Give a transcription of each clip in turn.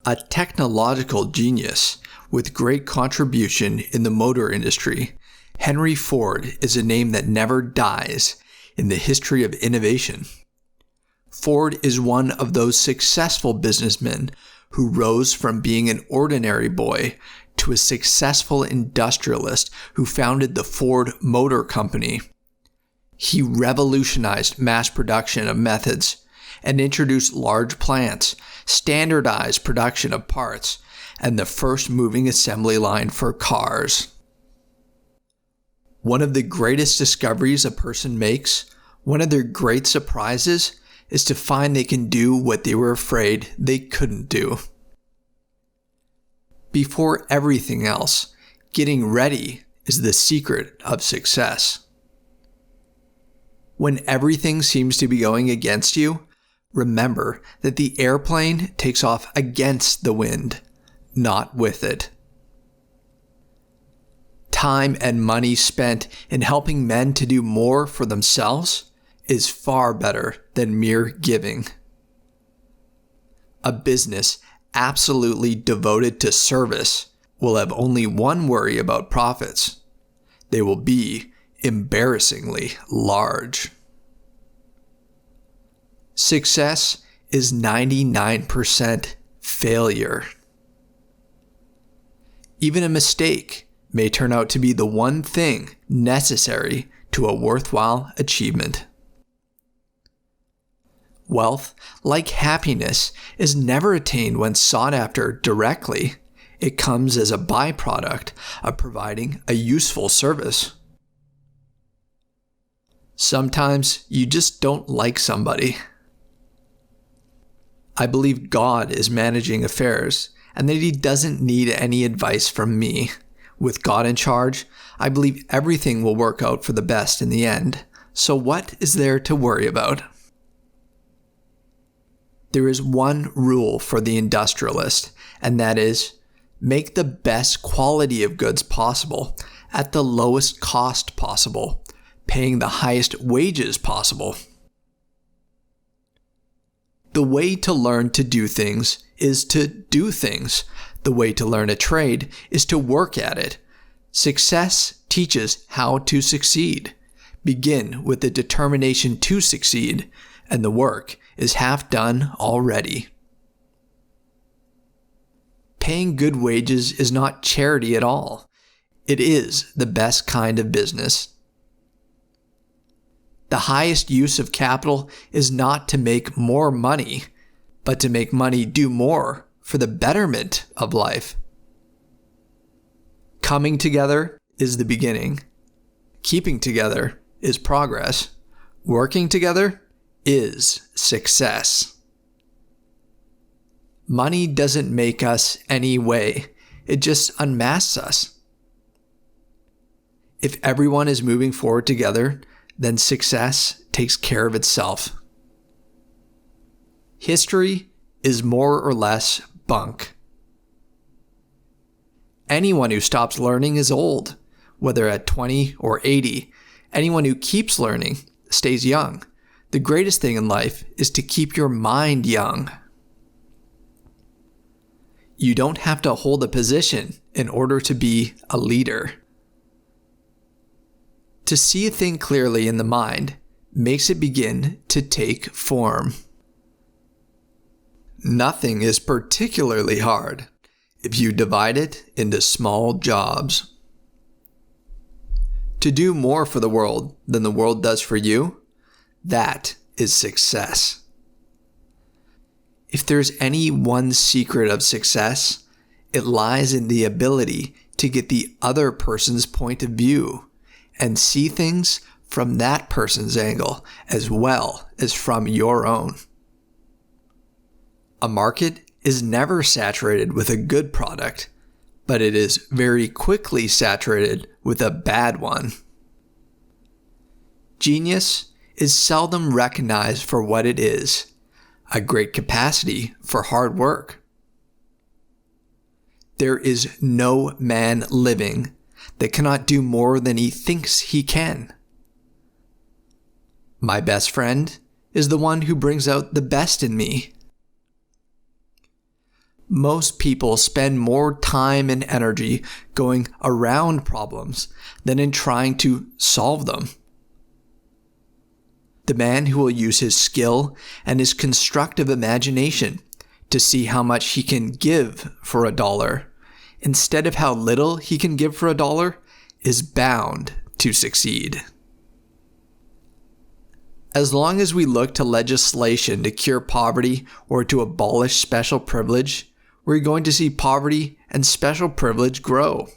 A technological genius with great contribution in the motor industry, Henry Ford is a name that never dies in the history of innovation. Ford is one of those successful businessmen who rose from being an ordinary boy to a successful industrialist who founded the Ford Motor Company. He revolutionized mass production of methods and introduced large plants, standardized production of parts, and the first moving assembly line for cars. One of the greatest discoveries a person makes, one of their great surprises, is to find they can do what they were afraid they couldn't do. Before everything else, getting ready is the secret of success. When everything seems to be going against you, remember that the airplane takes off against the wind, not with it. Time and money spent in helping men to do more for themselves is far better than mere giving. A business absolutely devoted to service will have only one worry about profits. They will be embarrassingly large. Success is 99% failure. Even a mistake may turn out to be the one thing necessary to a worthwhile achievement. Wealth, like happiness, is never attained when sought after directly. It comes as a byproduct of providing a useful service. Sometimes you just don't like somebody. I believe God is managing affairs and that He doesn't need any advice from me. With God in charge, I believe everything will work out for the best in the end. So what is there to worry about? There is one rule for the industrialist, and that is, make the best quality of goods possible at the lowest cost possible, paying the highest wages possible. The way to learn to do things is to do things. The way to learn a trade is to work at it. Success teaches how to succeed. Begin with the determination to succeed, and the work is half done already. Paying good wages is not charity at all. It is the best kind of business. The highest use of capital is not to make more money, but to make money do more for the betterment of life. Coming together is the beginning. Keeping together is progress. Working together is success. Money doesn't make us any way. It just unmasks us. If everyone is moving forward together, then success takes care of itself. History is more or less bunk. Anyone who stops learning is old, whether at 20 or 80. Anyone who keeps learning stays young. The greatest thing in life is to keep your mind young. You don't have to hold a position in order to be a leader. To see a thing clearly in the mind makes it begin to take form. Nothing is particularly hard if you divide it into small jobs. To do more for the world than the world does for you, that is success. If there's any one secret of success, it lies in the ability to get the other person's point of view and see things from that person's angle as well as from your own. A market is never saturated with a good product, but it is very quickly saturated with a bad one. Genius is seldom recognized for what it is, a great capacity for hard work. There is no man living that cannot do more than he thinks he can. My best friend is the one who brings out the best in me. Most people spend more time and energy going around problems than in trying to solve them. The man who will use his skill and his constructive imagination to see how much he can give for $1, instead of how little he can give for $1, is bound to succeed. As long as we look to legislation to cure poverty or to abolish special privilege, we're going to see poverty and special privilege grow.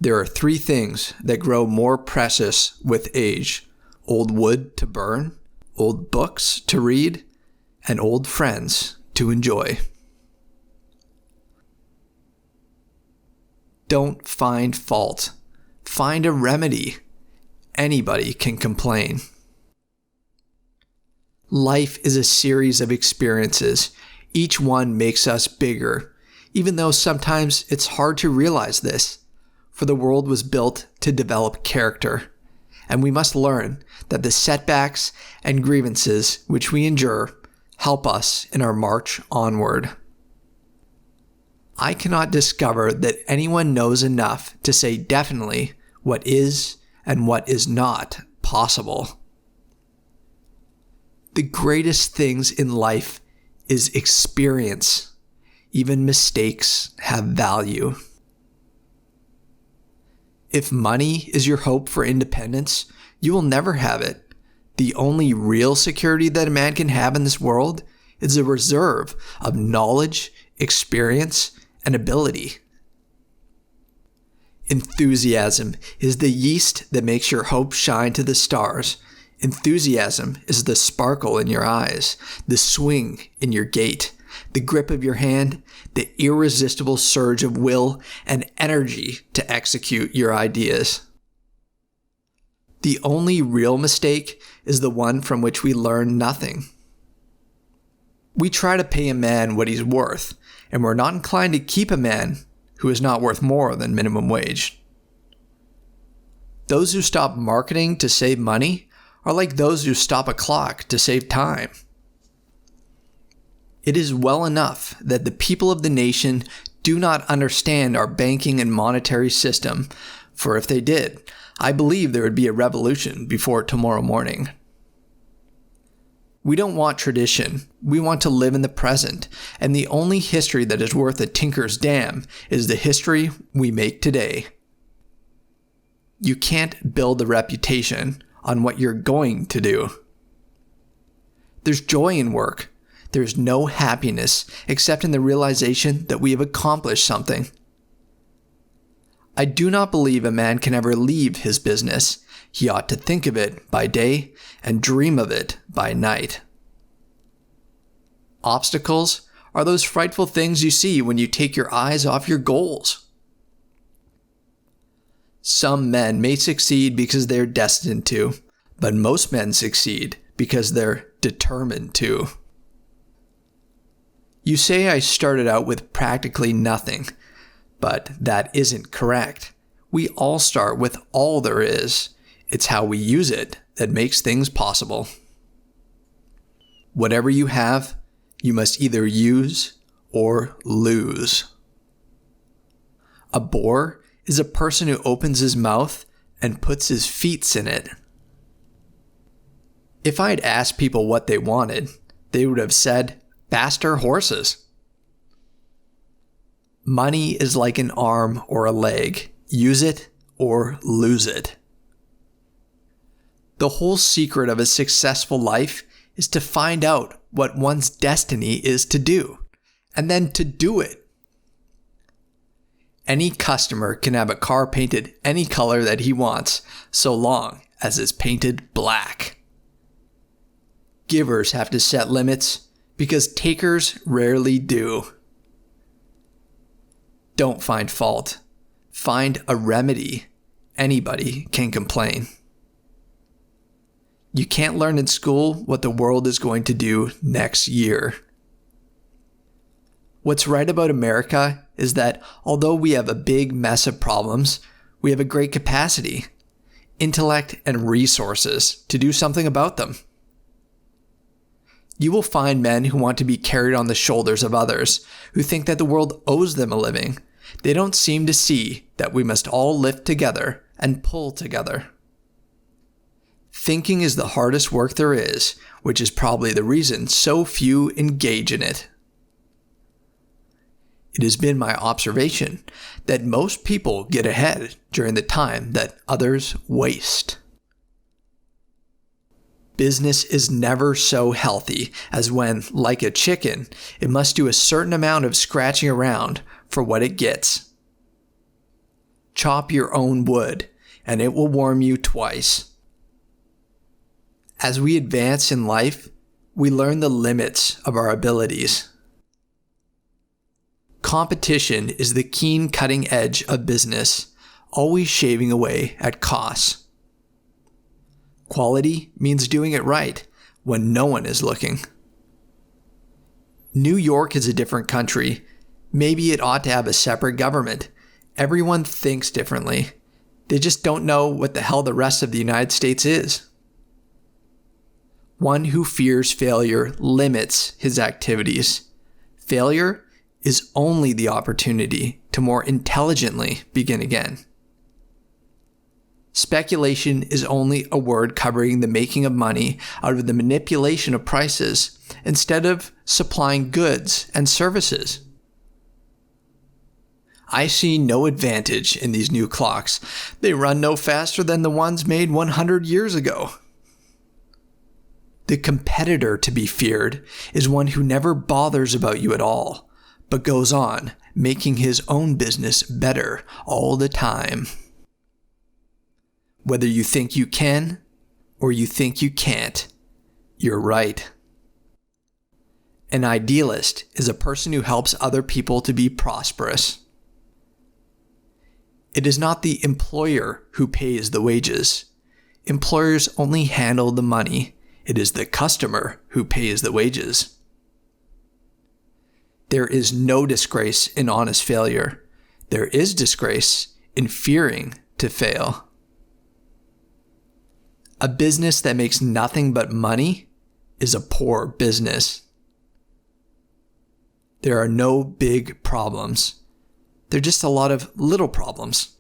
There are 3 things that grow more precious with age: old wood to burn, old books to read, and old friends to enjoy. Don't find fault. Find a remedy. Anybody can complain. Life is a series of experiences. Each one makes us bigger, even though sometimes it's hard to realize this, for the world was built to develop character, and we must learn that the setbacks and grievances which we endure help us in our march onward. I cannot discover that anyone knows enough to say definitely what is and what is not possible. The greatest things in life is experience. Even mistakes have value. If money is your hope for independence, you will never have it. The only real security that a man can have in this world is a reserve of knowledge, experience, and ability. Enthusiasm is the yeast that makes your hope shine to the stars. Enthusiasm is the sparkle in your eyes, the swing in your gait, the grip of your hand, the irresistible surge of will and energy to execute your ideas. The only real mistake is the one from which we learn nothing. We try to pay a man what he's worth, and we're not inclined to keep a man who is not worth more than minimum wage. Those who stop marketing to save money are like those who stop a clock to save time. It is well enough that the people of the nation do not understand our banking and monetary system, for if they did, I believe there would be a revolution before tomorrow morning. We don't want tradition. We want to live in the present, and the only history that is worth a tinker's dam is the history we make today. You can't build a reputation on what you're going to do. There's joy in work. There's no happiness except in the realization that we have accomplished something. I do not believe a man can ever leave his business. He ought to think of it by day and dream of it by night. Obstacles are those frightful things you see when you take your eyes off your goals. Some men may succeed because they're destined to, but most men succeed because they're determined to. You say I started out with practically nothing, but that isn't correct. We all start with all there is. It's how we use it that makes things possible. Whatever you have, you must either use or lose. A bore is a person who opens his mouth and puts his feet in it. If I'd asked people what they wanted, they would have said, faster horses. Money is like an arm or a leg. Use it or lose it. The whole secret of a successful life is to find out what one's destiny is to do, and then to do it. Any customer can have a car painted any color that he wants, so long as it's painted black. Givers have to set limits because takers rarely do. Don't find fault. Find a remedy. Anybody can complain. You can't learn in school what the world is going to do next year. What's right about America is that although we have a big mess of problems, we have a great capacity, intellect, and resources to do something about them. You will find men who want to be carried on the shoulders of others, who think that the world owes them a living. They don't seem to see that we must all lift together and pull together. Thinking is the hardest work there is, which is probably the reason so few engage in it. It has been my observation that most people get ahead during the time that others waste. Business is never so healthy as when, like a chicken, it must do a certain amount of scratching around for what it gets. Chop your own wood, and it will warm you twice. As we advance in life, we learn the limits of our abilities. Competition is the keen cutting edge of business, always shaving away at costs. Quality means doing it right when no one is looking. New York is a different country. Maybe it ought to have a separate government. Everyone thinks differently. They just don't know what the hell the rest of the United States is. One who fears failure limits his activities. Failure is only the opportunity to more intelligently begin again. Speculation is only a word covering the making of money out of the manipulation of prices instead of supplying goods and services. I see no advantage in these new clocks. They run no faster than the ones made 100 years ago. The competitor to be feared is one who never bothers about you at all, but goes on making his own business better all the time. Whether you think you can or you think you can't, you're right. An idealist is a person who helps other people to be prosperous. It is not the employer who pays the wages. Employers only handle the money. It is the customer who pays the wages. There is no disgrace in honest failure. There is disgrace in fearing to fail. A business that makes nothing but money is a poor business. There are no big problems. There are just a lot of little problems.